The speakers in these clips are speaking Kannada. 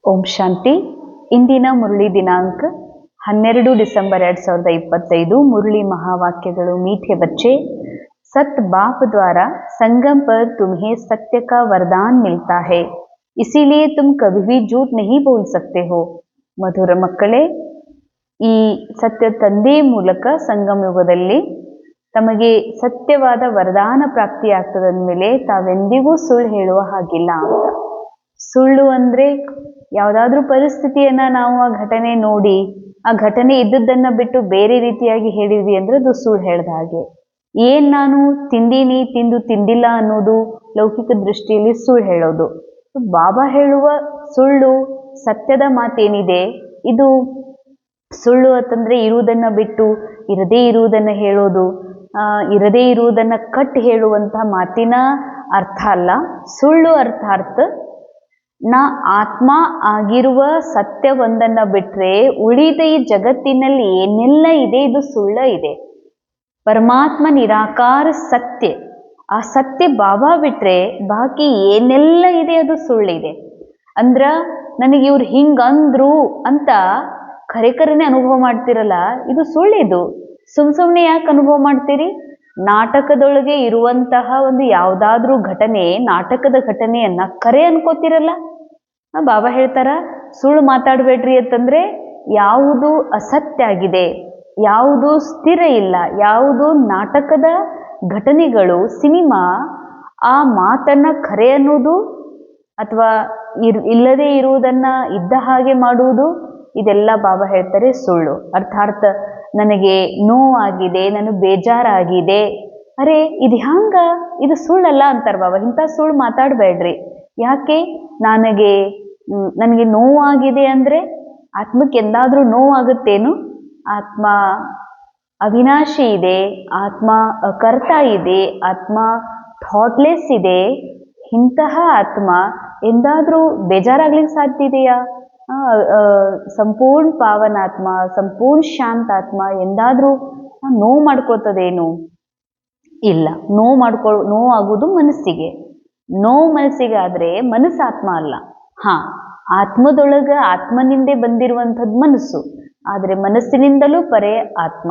ಓಂ ಶಾಂತಿ. ಇಂದಿನ ಮುರಳಿ ದಿನಾಂಕ 12 ಡಿಸೆಂಬರ್ 2025. मुरली महावाक्यಗಳು मीठे बच्चे, सत बाप द्वारा संगम पर तुम्हें सत्य का वरदान मिलता है, इसीलिए तुम कभी भी झूठ नहीं बोल सकते हो. ಮಧುರ ಮಕ್ಕಳೇ, ಈ ಸತ್ಯ ತಂದೆಯ ಮೂಲಕ ಸಂಗಮ ಯುಗದಲ್ಲಿ ತಮಗೆ ಸತ್ಯವಾದ ವರದಾನ ಪ್ರಾಪ್ತಿಯಾಗ್ತದಂದ್ಮೇಲೆ ತಾವೆಂದಿಗೂ ಸುಳ್ಳು ಹೇಳುವ ಹಾಗಿಲ್ಲ ಅಂತ. ಸುಳ್ಳು ಅಂದ್ರೆ ಯಾವುದಾದ್ರೂ ಪರಿಸ್ಥಿತಿಯನ್ನ ನಾವು ಆ ಘಟನೆ ನೋಡಿ ಆ ಘಟನೆ ಇದ್ದದ್ದನ್ನ ಬಿಟ್ಟು ಬೇರೆ ರೀತಿಯಾಗಿ ಹೇಳಿದ್ವಿ ಅಂದ್ರೆ ಅದು ಸುಳ್ಳು ಹೇಳ್ದ ಹಾಗೆ. ಏನ್ ನಾನು ತಿಂದೀನಿ ತಿಂದು ತಿಂದಿಲ್ಲ ಅನ್ನೋದು ಲೌಕಿಕ ದೃಷ್ಟಿಯಲ್ಲಿ ಸುಳ್ಳು ಹೇಳೋದು. ಬಾಬಾ ಹೇಳುವ ಸುಳ್ಳು ಸತ್ಯದ ಮಾತೇನಿದೆ, ಇದು ಸುಳ್ಳು ಅಂತಂದ್ರೆ ಇರುವುದನ್ನ ಬಿಟ್ಟು ಇರದೇ ಇರುವುದನ್ನ ಹೇಳೋದು, ಇರದೇ ಇರುವುದನ್ನ ಕಟ್ಟಿ ಹೇಳುವಂತಹ ಮಾತಿನ ಅರ್ಥ ಅಲ್ಲ. ಸುಳ್ಳು ಅರ್ಥಾರ್ಥ ನಾ ಆತ್ಮ ಆಗಿರುವ ಸತ್ಯವೊಂದನ್ನ ಬಿಟ್ರೆ ಉಳಿದ ಈ ಜಗತ್ತಿನಲ್ಲಿ ಏನೆಲ್ಲ ಇದೆ ಇದು ಸುಳ್ಳ ಇದೆ. ಪರಮಾತ್ಮ ನಿರಾಕಾರ ಸತ್ಯ, ಆ ಸತ್ಯ ಬಾಬಾ ಬಿಟ್ರೆ ಬಾಕಿ ಏನೆಲ್ಲ ಇದೆ ಅದು ಸುಳ್ಳಿದೆ. ಅಂದ್ರ ನನಗೆ ಇವ್ರು ಹಿಂಗಂದ್ರು ಅಂತ ಖರೆಖರನೆ ಅನುಭವ ಮಾಡ್ತಿರಲ್ಲ, ಇದು ಸುಳ್ಳಿದು. ಸುಮ್ನೆ ಯಾಕೆ ಅನುಭವ ಮಾಡ್ತೀರಿ? ನಾಟಕದೊಳಗೆ ಇರುವಂತಹ ಒಂದು ಯಾವುದಾದ್ರೂ ಘಟನೆ, ನಾಟಕದ ಘಟನೆಯನ್ನ ಖರೆ ಅನ್ಕೋತಿರಲ್ಲ. ಬಾಬಾ ಹೇಳ್ತಾರ ಸುಳ್ಳು ಮಾತಾಡ್ಬೇಡ್ರಿ ಅಂತಂದ್ರೆ ಯಾವುದು ಅಸತ್ಯ ಆಗಿದೆ, ಯಾವುದು ಸ್ಥಿರ ಇಲ್ಲ, ಯಾವುದು ನಾಟಕದ ಘಟನೆಗಳು, ಸಿನಿಮಾ, ಆ ಮಾತನ್ನ ಖರೆ ಅನ್ನೋದು ಅಥವಾ ಇಲ್ಲದೆ ಇರುವುದನ್ನ ಇದ್ದ ಹಾಗೆ ಮಾಡುವುದು, ಇದೆಲ್ಲ ಬಾಬಾ ಹೇಳ್ತಾರೆ ಸುಳ್ಳು. ಅರ್ಥಾತ್ ನನಗೆ ನೋವಾಗಿದೆ, ನನಗೆ ಬೇಜಾರಾಗಿದೆ, ಅರೆ ಇದು ಹಂಗ, ಇದು ಸುಳ್ಳಲ್ಲ ಅಂತಾರ ಬಾಬಾ. ಇಂಥ ಸುಳ್ಳು ಮಾತಾಡಬೇಡ್ರಿ. ಯಾಕೆ? ನನಗೆ ನೋವಾಗಿದೆ ಅಂದ್ರೆ ಆತ್ಮಕ್ಕೆ ಎಂದಾದ್ರೂ ನೋವಾಗುತ್ತೇನು? ಆತ್ಮ ಅವಿನಾಶಿ ಇದೆ, ಆತ್ಮ ಅಕರ್ತ ಇದೆ, ಆತ್ಮ ಥಾಟ್ಲೆಸ್ ಇದೆ. ಇಂತಹ ಆತ್ಮ ಎಂದಾದ್ರೂ ಬೇಜಾರಾಗ್ಲಿಕ್ಕೆ ಸಾಧ್ಯ ಇದೆಯಾ? ಸಂಪೂರ್ಣ ಪಾವನಾತ್ಮ, ಸಂಪೂರ್ಣ ಶಾಂತಾತ್ಮ ಎಂದಾದ್ರೂ ನೋವು ಮಾಡ್ಕೋತದೇನು? ಇಲ್ಲ. ನೋವು ಆಗುವುದು ಮನಸ್ಸಿಗೆ. ನೋವು ಮನಸ್ಸಿಗೆ ಆದ್ರೆ ಮನಸ್ಸು ಆತ್ಮ ಅಲ್ಲ. ಆತ್ಮದೊಳಗ ಆತ್ಮನಿಂದೇ ಬಂದಿರುವಂಥದ್ದು ಮನಸ್ಸು, ಆದ್ರೆ ಮನಸ್ಸಿನಿಂದಲೂ ಪರೇ ಆತ್ಮ.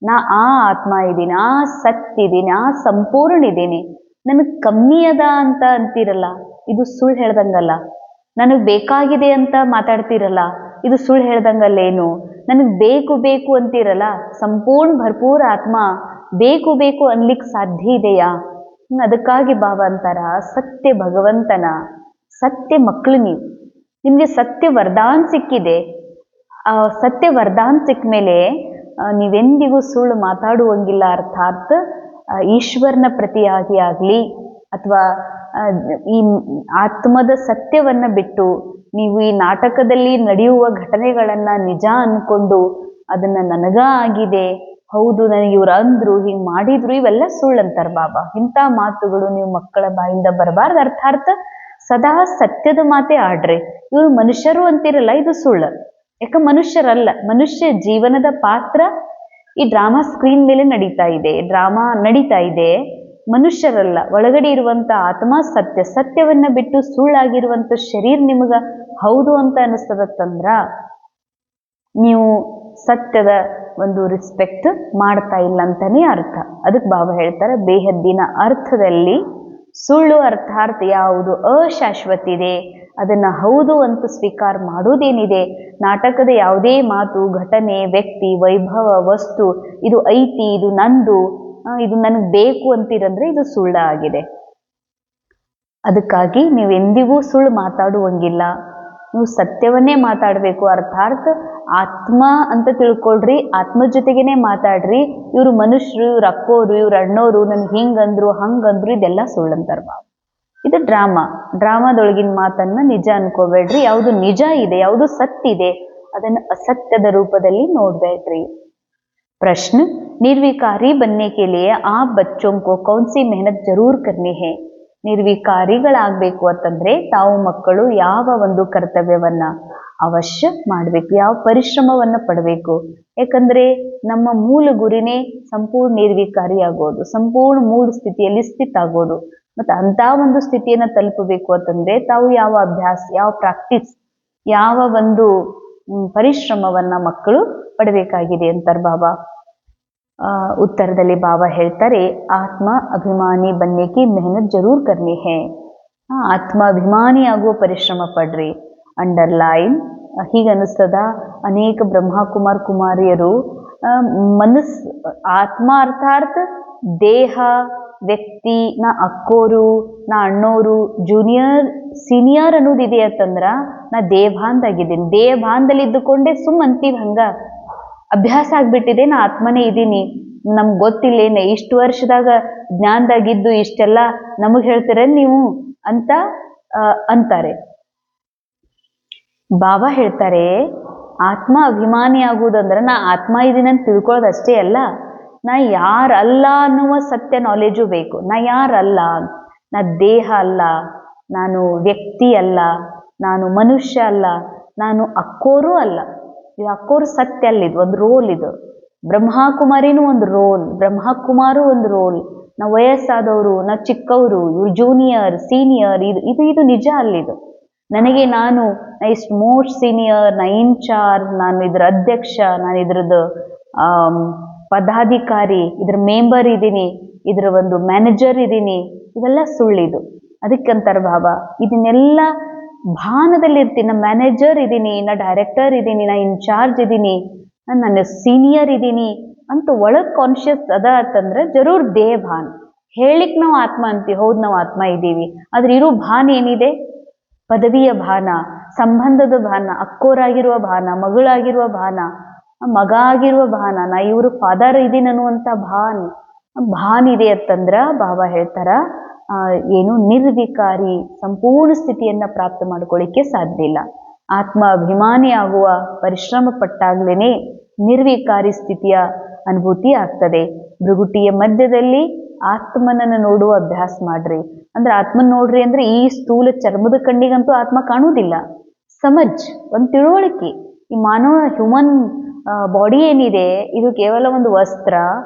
ನಾ ಆ ಆತ್ಮ ಇದ್ದೀನಿ, ಆ ಸತ್ ಇದ್ದೀನಿ, ಆ ಸಂಪೂರ್ಣ ಇದ್ದೀನಿ, ನನಗ್ ಕಮ್ಮಿ ಅದ ಅಂತ ಅಂತೀರಲ್ಲ, ಇದು ಸುಳ್ಳು ಹೇಳ್ದಂಗಲ್ಲ. ನನಗ್ ಬೇಕಾಗಿದೆ ಅಂತ ಮಾತಾಡ್ತಿರಲ್ಲ, ಇದು ಸುಳ್ಳು ಹೇಳ್ದಂಗಲ್ಲೇನು? ನನಗ್ ಬೇಕು ಬೇಕು ಅಂತೀರಲ್ಲ, ಸಂಪೂರ್ಣ ಭರ್ಪೂರ ಆತ್ಮ ಬೇಕು ಬೇಕು ಅನ್ಲಿಕ್ಕೆ ಸಾಧ್ಯ ಇದೆಯಾ? ಅದಕ್ಕಾಗಿ ಬಾಬಾ ಅಂತಾರ, ಸತ್ಯ ಭಗವಂತನ ಸತ್ಯ ಮಕ್ಕಳು ನೀವು, ನಿಮ್ಗೆ ಸತ್ಯ ವರದಾನ್ ಸಿಕ್ಕಿದೆ. ಆ ಸತ್ಯ ವರದಾನ್ ಸಿಕ್ಕ ಮೇಲೆ ನೀವೆಂದಿಗೂ ಸುಳ್ಳು ಮಾತಾಡುವಂಗಿಲ್ಲ. ಅರ್ಥಾತ್ ಈಶ್ವರನ ಪ್ರತಿಯಾಗಿ ಆಗ್ಲಿ ಅಥವಾ ಈ ಆತ್ಮದ ಸತ್ಯವನ್ನ ಬಿಟ್ಟು ನೀವು ಈ ನಾಟಕದಲ್ಲಿ ನಡೆಯುವ ಘಟನೆಗಳನ್ನ ನಿಜ ಅನ್ಕೊಂಡು ಅದನ್ನ ನನಗ ಆಗಿದೆ, ಹೌದು ನನಗೆ ಇವ್ರು ಅಂದ್ರು, ಹಿಂಗ್ ಮಾಡಿದ್ರು, ಇವೆಲ್ಲ ಸುಳ್ಳು ಅಂತಾರ ಬಾಬಾ. ಇಂಥ ಮಾತುಗಳು ನೀವು ಮಕ್ಕಳ ಬಾಯಿಂದ ಬರಬಾರ್ದು. ಅರ್ಥಾತ್ ಸದಾ ಸತ್ಯದ ಮಾತೇ ಆಡ್ರಿ. ಇವ್ರು ಮನುಷ್ಯರು ಅಂತಿರಲ್ಲ, ಇದು ಸುಳ್ಳು. ಯಾಕ ಮನುಷ್ಯರಲ್ಲ, ಮನುಷ್ಯ ಜೀವನದ ಪಾತ್ರ ಈ ಡ್ರಾಮಾ ಸ್ಕ್ರೀನ್ ಮೇಲೆ ಡ್ರಾಮಾ ನಡೀತಾ ಇದೆ. ಮನುಷ್ಯರಲ್ಲ, ಒಳಗಡೆ ಇರುವಂತ ಆತ್ಮ ಸತ್ಯ. ಸತ್ಯವನ್ನ ಬಿಟ್ಟು ಸುಳ್ಳಾಗಿರುವಂತ ಶರೀರ ನಿಮಗ ಹೌದು ಅಂತ ಅನಿಸ್ತದತ್ತಂದ್ರ ನೀವು ಸತ್ಯದ ಒಂದು ರೆಸ್ಪೆಕ್ಟ್ ಮಾಡ್ತಾ ಇಲ್ಲ ಅಂತಾನೆ ಅರ್ಥ. ಅದಕ್ಕೆ ಬಾಬಾ ಹೇಳ್ತಾರೆ, ಬೇಹದ್ದಿನ ಅರ್ಥದಲ್ಲಿ ಸುಳ್ಳು ಅರ್ಥಾರ್ಥ ಯಾವುದು ಅಶಾಶ್ವತ ಇದೆ ಅದನ್ನ ಹೌದು ಅಂತ ಸ್ವೀಕಾರ ಮಾಡೋದೇನಿದೆ, ನಾಟಕದ ಯಾವುದೇ ಮಾತು, ಘಟನೆ, ವ್ಯಕ್ತಿ, ವೈಭವ, ವಸ್ತು ಇದು ಐತಿ, ಇದು ನಂದು, ಇದು ನನಗೆ ಬೇಕು ಅಂತೀರಂದ್ರೆ ಇದು ಸುಳ್ಳ ಆಗಿದೆ. ಅದಕ್ಕಾಗಿ ನೀವು ಎಂದಿಗೂ ಸುಳ್ಳು ಮಾತಾಡುವಂಗಿಲ್ಲ. ನೀವು ಸತ್ಯವನ್ನೇ ಮಾತಾಡಬೇಕು. ಅರ್ಥಾತ್ ಆತ್ಮ ಅಂತ ತಿಳ್ಕೊಳ್ರಿ, ಆತ್ಮ ಜೊತೆಗೇನೆ ಮಾತಾಡ್ರಿ. ಇವ್ರು ಮನುಷ್ಯರು, ಇವ್ರು ಅಕ್ಕೋರು, ಇವ್ರು ಅಣ್ಣೋರು, ನನ್ಗೆ ಹಿಂಗಂದ್ರು ಹಂಗಂದ್ರು, ಇದೆಲ್ಲ ಸುಳ್ಳಂತಾರ ಬಾಬಾ. ಇದು ಡ್ರಾಮಾದೊಳಗಿನ ಮಾತನ್ನ ನಿಜ ಅನ್ಕೋಬೇಡ್ರಿ. ಯಾವುದು ನಿಜ ಇದೆ, ಯಾವುದು ಸತ್ಯ ಇದೆ, ಅದನ್ನು ಅಸತ್ಯದ ರೂಪದಲ್ಲಿ ನೋಡ್ಬೇಡ್ರಿ. प्रश्न, निर्विकारी बनने के लिए आप बच्चों को कौन सी मेहनत जरूर करनी है? ನಿರ್ವಿಕಾರಿಗಳಾಗಬೇಕು ಅಂತಂದ್ರೆ ತಾವು ಮಕ್ಕಳು ಯಾವ ಒಂದು ಕರ್ತವ್ಯವನ್ನ ಅವಶ್ಯ ಮಾಡಬೇಕು, ಯಾವ ಪರಿಶ್ರಮವನ್ನ ಪಡಬೇಕು? ಯಾಕಂದ್ರೆ ನಮ್ಮ ಮೂಲ ಗುರಿನೇ ಸಂಪೂರ್ಣ ನಿರ್ವಿಕಾರಿ ಆಗೋದು, ಸಂಪೂರ್ಣ ಮೂಲ ಸ್ಥಿತಿಯಲ್ಲಿ ಸ್ಥಿತಾಗೋದು. ಮತ್ತೆ ಅಂತ ಒಂದು ಸ್ಥಿತಿಯನ್ನ ತಲುಪಬೇಕು ಅಂತಂದ್ರೆ ತಾವು ಯಾವ ಅಭ್ಯಾಸ, ಯಾವ ಪ್ರಾಕ್ಟೀಸ್ ಯಾವ ಒಂದು ಪರಿಶ್ರಮವನ್ನ ಮಕ್ಕಳು ಪಡಬೇಕಾಗಿದೆ ಅಂತಾರೆ ಬಾಬಾ. उत्तरದಲ್ಲಿ ಬಾಬಾ ಹೇಳ್ತಾರೆ, ಆತ್ಮ ಅಭಿಮಾನಿ ಬನ್ನೇಕಿ ಮೆಹನತ್ ಜರೂರ್ ಕರ್ನಿ ಹೇ. ಆತ್ಮ ಅಭಿಮಾನಿ ಆಗುವ ಪರಿಶ್ರಮ ಪಡ್ರಿ. ಅಂಡರ್ಲೈನ್ ಹೀಗನ್ನಿಸ್ತದ. ಅನೇಕ ಬ್ರಹ್ಮಕುಮಾರ್ ಕುಮಾರಿಯರು ಆತ್ಮ ಅರ್ಥಾತ್ ದೇಹ, ವ್ಯಕ್ತಿ, ನಾ ಅಕ್ಕೋರು, ನಾ ಅಣ್ಣೋರು, ಜೂನಿಯರ್ ಸೀನಿಯರ್ ಅನ್ನೋದು ಇದೆ ಅಂತಂದ್ರ ನಾ ದೇಹಭಾನ್ದಾಗಿದ್ದೀನಿ. ದೇಹಭಾನದಲ್ಲಿ ಇದ್ದುಕೊಂಡೇ ಅಂತೀವಿ, ಹಂಗ ಅಭ್ಯಾಸ ಆಗ್ಬಿಟ್ಟಿದೆ. ನಾ ಆತ್ಮನೇ ಇದ್ದೀನಿ, ನಮ್ಗೆ ಗೊತ್ತಿಲ್ಲೇನೆ, ಇಷ್ಟು ವರ್ಷದಾಗ ಜ್ಞಾನದಾಗಿದ್ದು ಇಷ್ಟೆಲ್ಲ ನಮಗ್ ಹೇಳ್ತೀರ ನೀವು ಅಂತ ಅಂತಾರೆ. ಬಾಬಾ ಹೇಳ್ತಾರೆ, ಆತ್ಮ ಅಭಿಮಾನಿ ಆಗುವುದಂದ್ರೆ ನಾ ಆತ್ಮ ಇದೀನಿ ಅಂತ ತಿಳ್ಕೊಳ್ಳೋದಷ್ಟೇ ಅಲ್ಲ, ನಾ ಯಾರಲ್ಲ ಅನ್ನುವ ಸತ್ಯ ನಾಲೆಜು ಬೇಕು. ನಾ ಯಾರಲ್ಲ, ನಾ ದೇಹ ಅಲ್ಲ, ನಾನು ವ್ಯಕ್ತಿ ಅಲ್ಲ, ನಾನು ಮನುಷ್ಯ ಅಲ್ಲ, ನಾನು ಅಕ್ಕೋರು ಅಲ್ಲ. ಇದು ಅಕ್ಕೋರು ಸತ್ಯ ಅಲ್ಲ, ಇದು ಒಂದು ರೋಲ್. ಇದು ಬ್ರಹ್ಮಕುಮಾರಿನೂ ಒಂದು ರೋಲ್, ಬ್ರಹ್ಮಕುಮಾರು ಒಂದು ರೋಲ್. ನಾವು ವಯಸ್ಸಾದವರು, ನಾವು ಚಿಕ್ಕವರು, ಇವ್ರು ಜೂನಿಯರ್ ಸೀನಿಯರ್, ಇದು ನಿಜ ಅಲ್ಲಿದು. ನನಗೆ ನಾನು ಇಷ್ಟು ಮೋಸ್ಟ್ ಸೀನಿಯರ್, ನಾ ಇನ್ಚಾರ್ಜ್, ನಾನು ಇದ್ರ ಅಧ್ಯಕ್ಷ, ನಾನು ಇದ್ರದ್ದು ಪದಾಧಿಕಾರಿ, ಇದ್ರ ಮೆಂಬರ್ ಇದ್ದೀನಿ, ಇದ್ರ ಒಂದು ಮ್ಯಾನೇಜರ್ ಇದ್ದೀನಿ, ಇವೆಲ್ಲ ಸುಳ್ಳಿದು. ಅದಕ್ಕಂತಾರೆ ಬಾಬಾ, ಇದನ್ನೆಲ್ಲ ಭಾನದಲ್ಲಿ ಇರ್ತೀನಿ. ನಾ ಮ್ಯಾನೇಜರ್ ಇದ್ದೀನಿ, ನಾ ಡೈರೆಕ್ಟರ್ ಇದ್ದೀನಿ, ನಾ ಇನ್ಚಾರ್ಜ್ ಇದ್ದೀನಿ, ನಾನು ಸೀನಿಯರ್ ಇದ್ದೀನಿ ಅಂತ ಒಳಗೆ ಕಾನ್ಷಿಯಸ್ ಅದ ಅಂತಂದ್ರೆ ಜರೂರ್ ದೇಹ ಭಾನ್. ಹೇಳಿಕ್ ನಾವು ಆತ್ಮ ಅಂತೀವಿ, ಹೌದು ನಾವು ಆತ್ಮ ಇದ್ದೀವಿ, ಆದ್ರೆ ಇರೋ ಭಾನ ಏನಿದೆ? ಪದವಿಯ ಭಾನ, ಸಂಬಂಧದ ಭಾನ, ಅಕ್ಕೋರಾಗಿರುವ ಭಾನ, ಮಗಳಾಗಿರುವ ಭಾನ, ಮಗ ಆಗಿರುವ ಭಾನ, ನಾ ಇವರು ಫಾದರ್ ಇದೀನಿ ಅನ್ನುವಂಥ ಭಾನ್ ಇದೆ ಅಂತಂದ್ರ ಬಾಬಾ ಹೇಳ್ತಾರ, ಏನು ನಿರ್ವಿಕಾರಿ ಸಂಪೂರ್ಣ ಸ್ಥಿತಿಯನ್ನ ಪ್ರಾಪ್ತ ಮಾಡ್ಕೊಳ್ಳಿಕ್ಕೆ ಸಾಧ್ಯ ಇಲ್ಲ. ಆತ್ಮ ಅಭಿಮಾನಿ ಆಗುವ ಪರಿಶ್ರಮ ಪಟ್ಟಾಗ್ಲೇನೆ ನಿರ್ವಿಕಾರಿ ಸ್ಥಿತಿಯ ಅನುಭೂತಿ ಆಗ್ತದೆ. ಭೃಗುಟಿಯ ಮಧ್ಯದಲ್ಲಿ ಆತ್ಮನನ್ನು ನೋಡುವ ಅಭ್ಯಾಸ ಮಾಡ್ರಿ. ಅಂದ್ರೆ ಆತ್ಮನ್ ನೋಡ್ರಿ ಅಂದ್ರೆ ಈ ಸ್ಥೂಲ ಚರ್ಮದ ಕಣ್ಣಿಗಂತೂ ಆತ್ಮ ಕಾಣುವುದಿಲ್ಲ. ಸಮಜ್, ಒಂದು ತಿಳುವಳಿಕೆ. ಈ ಮಾನವ ಹ್ಯೂಮನ್ ಬಾಡಿ ಏನಿದೆ ಇದು ಕೇವಲ ಒಂದು ವಸ್ತ್ರ,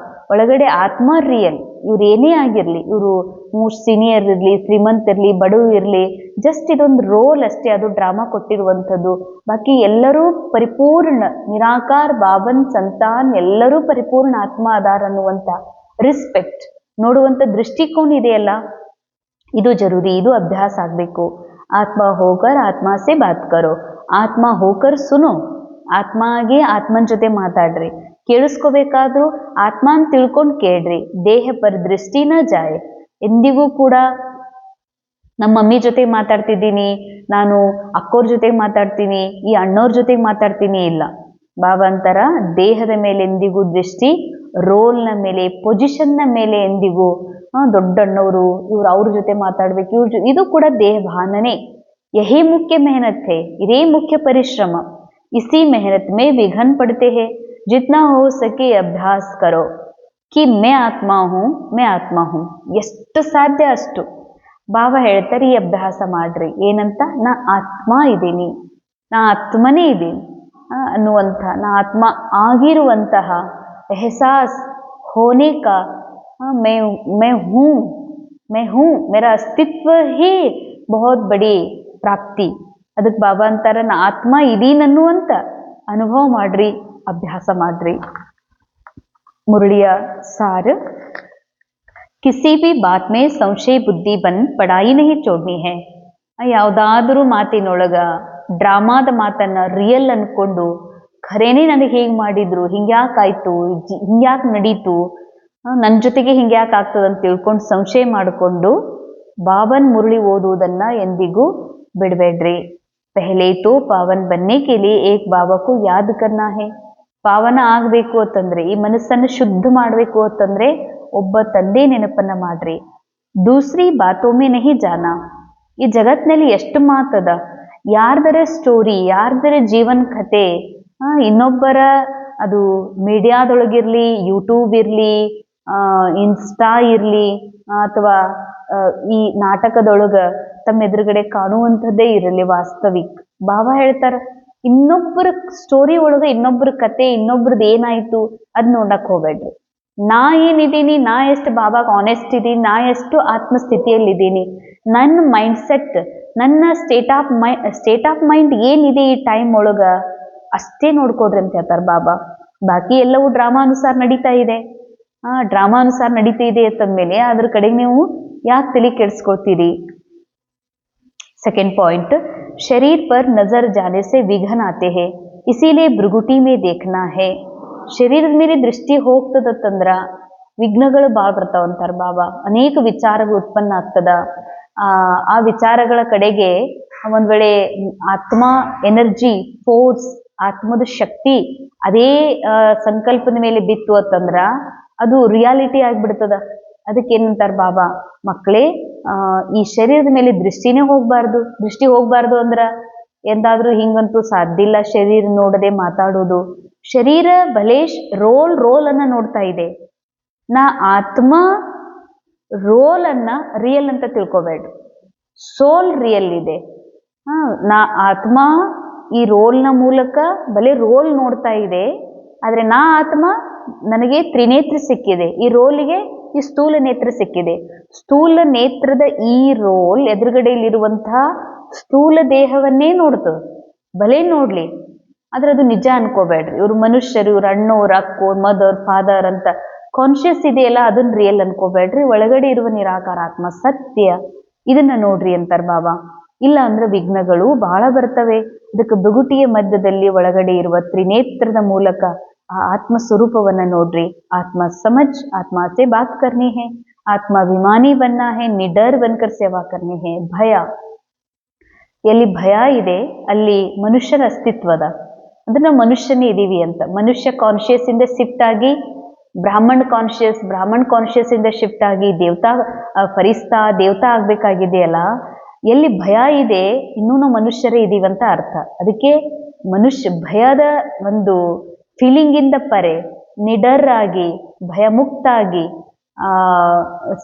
ಒಳಗಡೆ ಆತ್ಮ ರಿಯಲ್. ಇವ್ರು ಏನೇ ಆಗಿರ್ಲಿ, ಇವರು ಮೋಸ್ಟ್ ಸೀನಿಯರ್ ಇರ್ಲಿ, ಶ್ರೀಮಂತ ಇರ್ಲಿ, ಬಡವ ಇರ್ಲಿ, ಜಸ್ಟ್ ಇದೊಂದು ರೋಲ್ ಅಷ್ಟೇ, ಅದು ಡ್ರಾಮಾ ಕೊಟ್ಟಿರುವಂಥದ್ದು. ಬಾಕಿ ಎಲ್ಲರೂ ಪರಿಪೂರ್ಣ ನಿರಾಕಾರ ಬಾಬನ್ ಸಂತಾನ್, ಎಲ್ಲರೂ ಪರಿಪೂರ್ಣ ಆತ್ಮ ಆಧಾರ ಅನ್ನುವಂಥ ರಿಸ್ಪೆಕ್ಟ್ ನೋಡುವಂಥ ದೃಷ್ಟಿಕೋನ ಇದೆಯಲ್ಲ, ಇದು ಜರೂರಿ, ಇದು ಅಭ್ಯಾಸ ಆಗ್ಬೇಕು. ಆತ್ಮ ಹೋಕರ್ ಆತ್ಮ ಸೆ ಬಾತ್ ಕರೋ, ಆತ್ಮ ಹೋಕರ್ ಸುನೋ. ಆತ್ಮಾಗೆ ಆತ್ಮನ ಜೊತೆ ಮಾತಾಡ್ರಿ. ಕೇಳಿಸ್ಕೋಬೇಕಾದ್ರೂ ಆತ್ಮ ಅಂತ ತಿಳ್ಕೊಂಡು ಕೇಳ್ರಿ. ದೇಹ ಪರ ದೃಷ್ಟಿನ ಜಾಯ್. ಎಂದಿಗೂ ಕೂಡ ನಮ್ಮ ಮಮ್ಮಿ ಜೊತೆ ಮಾತಾಡ್ತಿದ್ದೀನಿ, ನಾನು ಅಕ್ಕೋರ್ ಜೊತೆ ಮಾತಾಡ್ತೀನಿ, ಈ ಅಣ್ಣವ್ರ ಜೊತೆ ಮಾತಾಡ್ತೀನಿ ಇಲ್ಲ. ಬಾಬಾ ಅಂತಾರ, ದೇಹದ ಮೇಲೆ ಎಂದಿಗೂ ದೃಷ್ಟಿ, ರೋಲ್ನ ಮೇಲೆ, ಪೊಸಿಷನ್ನ ಮೇಲೆ ಎಂದಿಗೂ ದೊಡ್ಡ ಅಣ್ಣವರು ಇವ್ರು ಅವ್ರ ಜೊತೆ ಮಾತಾಡ್ಬೇಕು, ಇದು ಕೂಡ ದೇಹ ಭಾನನೆ. ಯಹಿ ಮುಖ್ಯ ಮೆಹನತ್ ಹೇ, ಇದೇ ಮುಖ್ಯ ಪರಿಶ್ರಮ. ಇಸಿ ಮೆಹನತ್ ಮೇ ವಿಘನ್ ಪಡ್ತೆ ಹೇ. ಜಿತ್ನಾ ಹೋ ಸಕೆ ಅಭ್ಯಾಸ ಕರೋ ಕಿ ಮೇ ಆತ್ಮ ಹೂಂ, ಮೇ ಆತ್ಮ ಹೂಂ. ಎಷ್ಟು ಸಾಧ್ಯ ಅಷ್ಟು ಬಾಬಾ ಹೇಳ್ತಾರೆ, ಈ ಅಭ್ಯಾಸ ಮಾಡ್ರಿ. ಏನಂತ? ನಾ ಆತ್ಮ ಇದ್ದೀನಿ, ನಾ ಆತ್ಮನೇ ಇದ್ದೀನಿ ಅನ್ನುವಂಥ, ನಾ ಆತ್ಮ ಆಗಿರುವಂತಹ ಎಹಸಾಸ್ ಹೋನೆ ಕಾ मैं हूँ, मेरा अस्तित्व ही बहुत बड़ी ಪ್ರಾಪ್ತಿ. ಅದಕ್ಕೆ ಬಾಬಾ ಅಂತಾರ, ನಾ ಆತ್ಮ ಇದೀನಿ ಅನ್ನುವಂತ ಅನುಭವ ಮಾಡ್ರಿ, ಅಭ್ಯಾಸ ಮಾಡ್ರಿ. ಮುರಳಿಯ ಸಾರ, ಕಿಸಿ ಬಿ ಬಾತ್ ಮೇ ಸಂಶಯ ಬುದ್ಧಿ ಬಂದ್ ಪಡಾಯಿ ನಹಿ ಚೋಡ್ನಿ ಹೇ. ಯಾವುದಾದ್ರೂ ಮಾತಿನೊಳಗ ಡ್ರಾಮಾದ ಮಾತನ್ನ ರಿಯಲ್ ಅನ್ಕೊಂಡು, ಖರೇನೆ ನನಗೆ ಹೇಗೆ ಮಾಡಿದ್ರು, ಹಿಂಗ್ಯಾಕಾಯ್ತು, ಹಿಂಗ್ಯಾಕೆ ನಡೀತು, ನನ್ನ ಜೊತೆಗೆ ಹಿಂಗ್ಯಾಕೆ ಆಗ್ತದೆ ಅಂತ ತಿಳ್ಕೊಂಡು ಸಂಶಯ ಮಾಡಿಕೊಂಡು ಬಾಬನ್ ಮುರಳಿ ಓದುವುದನ್ನ ಎಂದಿಗೂ ಬಿಡಬೇಡ್ರಿ. ಪೆಹಲೆ ತೋ ಪಾವನ್ ಬನ್ನೆ ಕೆ ಲಿಯೆ ಏಕ್ ಬಾಬಾಕು ಯಾದ್ ಕರ್ನಾ ಹೇ. ಪಾವನ ಆಗಬೇಕು ಅಂತಂದ್ರೆ, ಈ ಮನಸ್ಸನ್ನು ಶುದ್ಧ ಮಾಡಬೇಕು ಅಂತಂದ್ರೆ ಒಬ್ಬ ತಂದೆ ನೆನಪನ್ನ ಮಾಡ್ರಿ. ದೂಸರಿ ಬಾತೊಮ್ಮೆ ನಹಿ ಜಾನ. ಈ ಜಗತ್ನಲ್ಲಿ ಎಷ್ಟು ಮಾತದ, ಯಾರ್ದರ ಸ್ಟೋರಿ, ಯಾರ್ದರ ಜೀವನ್ ಕಥೆ, ಇನ್ನೊಬ್ಬರ ಅದು ಮೀಡಿಯಾದೊಳಗಿರ್ಲಿ, ಯೂಟ್ಯೂಬ್ ಇರ್ಲಿ, ಇನ್ಸ್ಟಾ ಇರ್ಲಿ, ಅಥವಾ ಈ ನಾಟಕದೊಳಗ ತಮ್ಮ ಎದುರುಗಡೆ ಕಾಣುವಂಥದ್ದೇ ಇರಲಿ ವಾಸ್ತವಿಕ್. ಬಾಬಾ ಹೇಳ್ತಾರ, ಇನ್ನೊಬ್ಬರ ಸ್ಟೋರಿ ಒಳಗ ಇನ್ನೊಬ್ಬರ ಕತೆ, ಇನ್ನೊಬ್ರದ್ದು ಏನಾಯ್ತು ಅದ್ ನೋಡಕ್ ಹೋಗ್ಬೇಡ್ರಿ. ನಾ ಏನಿದ್ದೀನಿ, ನಾ ಎಷ್ಟು ಬಾಬಾಗ ಆನೆಸ್ಟ್ ಇದ್ದೀನಿ, ನಾ ಎಷ್ಟು ಆತ್ಮಸ್ಥಿತಿಯಲ್ಲಿದ್ದೀನಿ, ನನ್ನ ಮೈಂಡ್ಸೆಟ್ ನನ್ನ ಸ್ಟೇಟ್ ಆಫ್ ಮೈಂಡ್ ಏನಿದೆ ಈ ಟೈಮ್ ಒಳಗ ಅಷ್ಟೇ ನೋಡ್ಕೊಡ್ರಿ ಅಂತ ಹೇಳ್ತಾರೆ ಬಾಬಾ. ಬಾಕಿ ಎಲ್ಲವೂ ಡ್ರಾಮಾ ಅನುಸಾರ ನಡೀತಾ ಇದೆ. ಡ್ರಾಮಾ ಅನುಸಾರ ನಡೀತಾ ಇದೆ ಅಂತಂದ್ಮೇಲೆ ಅದ್ರ ಕಡೆಗೆ ನೀವು ಯಾಕೆ ತಲೆ ಕೆಡಿಸ್ಕೊಳ್ತೀರಿ? सेकंड पॉइंट, शरीर पर नजर जाने से विघ्न आते हैं, इसीलिए भृगुटी में देखना है. ಶರೀರದ ಮೇಲೆ ದೃಷ್ಟಿ ಹೋಗ್ತದಂದ್ರ ವಿಘ್ನಗಳು ಭಾಳ ಬರ್ತಾವ ಅಂತಾರ ಬಾಬಾ. ಅನೇಕ ವಿಚಾರಗಳು ಉತ್ಪನ್ನ ಆಗ್ತದ. ಆ ವಿಚಾರಗಳ ಕಡೆಗೆ ಒಂದ್ ವೇಳೆ ಆತ್ಮ ಎನರ್ಜಿ ಫೋರ್ಸ್, ಆತ್ಮದ ಶಕ್ತಿ ಅದೇ ಸಂಕಲ್ಪದ ಮೇಲೆ ಬಿತ್ತು ಅಂತಂದ್ರ ಅದು ರಿಯಾಲಿಟಿ ಆಗ್ಬಿಡ್ತದ. ಅದಕ್ಕೆ ಏನಂತಾರ ಬಾಬಾ, ಮಕ್ಕಳೇ ಈ ಶರೀರದ ಮೇಲೆ ದೃಷ್ಟಿನೇ ಹೋಗ್ಬಾರ್ದು. ದೃಷ್ಟಿ ಹೋಗ್ಬಾರ್ದು ಅಂದ್ರ ಎಂದಾದ್ರೂ ಹಿಂಗಂತೂ ಸಾಧ್ಯ ಇಲ್ಲ. ಶರೀರ ನೋಡದೆ ಮಾತಾಡೋದು. ಶರೀರ ಭಲೇ ರೋಲ್ ಅನ್ನ ನೋಡ್ತಾ ಇದೆ. ನಾ ಆತ್ಮ ರೋಲ್ ಅನ್ನ ರಿಯಲ್ ಅಂತ ತಿಳ್ಕೊಬೇಡ್ರಿ. ಸೋಲ್ ರಿಯಲ್ ಇದೆ. ನಾ ಆತ್ಮ ಈ ರೋಲ್ನ ಮೂಲಕ ಭಲೇ ರೋಲ್ ನೋಡ್ತಾ ಇದೆ, ಆದ್ರೆ ನಾ ಆತ್ಮ ನನಗೆ ತ್ರಿನೇತ್ರ ಸಿಕ್ಕಿದೆ. ಈ ರೋಲಿಗೆ ಈ ಸ್ಥೂಲ ನೇತ್ರ ಸಿಕ್ಕಿದೆ. ಸ್ಥೂಲ ನೇತ್ರದ ಈ ರೋಲ್ ಎದುರುಗಡೆಯಲ್ಲಿರುವಂತಹ ಸ್ಥೂಲ ದೇಹವನ್ನೇ ನೋಡ್ತದೆ. ಭಲೇ ನೋಡ್ಲಿ, ಆದ್ರೆ ಅದು ನಿಜ ಅನ್ಕೋಬೇಡ್ರಿ. ಇವ್ರು ಮನುಷ್ಯರು, ಇವ್ರ ಅಣ್ಣವ್ರ, ಅಕ್ಕೋರ್, ಮದರ್, ಫಾದರ್ ಅಂತ ಕಾನ್ಶಿಯಸ್ ಇದೆಯಲ್ಲ, ಅದನ್ನ ರಿಯಲ್ ಅನ್ಕೋಬೇಡ್ರಿ. ಒಳಗಡೆ ಇರುವ ನಿರಾಕಾರ ಆತ್ಮ ಸತ್ಯ, ಇದನ್ನ ನೋಡ್ರಿ ಅಂತಾರ ಬಾಬಾ. ಇಲ್ಲ ಅಂದ್ರೆ ವಿಘ್ನಗಳು ಬಹಳ ಬರ್ತವೆ. ಅದಕ್ಕೆ ಭೃಗುಟಿಯ ಮಧ್ಯದಲ್ಲಿ ಒಳಗಡೆ ಇರುವ ತ್ರಿನೇತ್ರದ ಮೂಲಕ ಆ ಆತ್ಮ ಸ್ವರೂಪವನ್ನ ನೋಡ್ರಿ. ಆತ್ಮ ಸಮಜ್, ಆತ್ಮ ಸೆ ಬಾತ್ ಕರ್ನಿ ಹೈ, ಆತ್ಮಾಭಿಮಾನಿ ಬನ್ನ ಹೈ, ನಿಡರ್ ಬನ್ಕರ್ ಸೇವಾ ಕರ್ನಿ ಹೈ. ಭಯ, ಎಲ್ಲಿ ಭಯ ಇದೆ ಅಲ್ಲಿ ಮನುಷ್ಯರ ಅಸ್ತಿತ್ವದ. ಅಂದ್ರೆ ನಾವು ಮನುಷ್ಯನೇ ಇದೀವಿ ಅಂತ. ಮನುಷ್ಯ ಕಾನ್ಶಿಯಸ್ ಇಂದ ಶಿಫ್ಟ್ ಆಗಿ ಬ್ರಾಹ್ಮಣ್ ಕಾನ್ಶಿಯಸ್ ಇಂದ ಶಿಫ್ಟ್ ಆಗಿ ಫರಿಸ್ತಾ ದೇವತಾ ಆಗ್ಬೇಕಾಗಿದೆಯಲ್ಲ. ಎಲ್ಲಿ ಭಯ ಇದೆ ಇನ್ನೂ ನಾವು ಮನುಷ್ಯರೇ ಇದೀವಂತ ಅರ್ಥ. ಅದಕ್ಕೆ ಭಯದ ಒಂದು ಫೀಲಿಂಗ್ ಇಂದ ಪರೆ ನಿಡರ್ ಆಗಿ ಭಯಮುಕ್ತ ಆಗಿ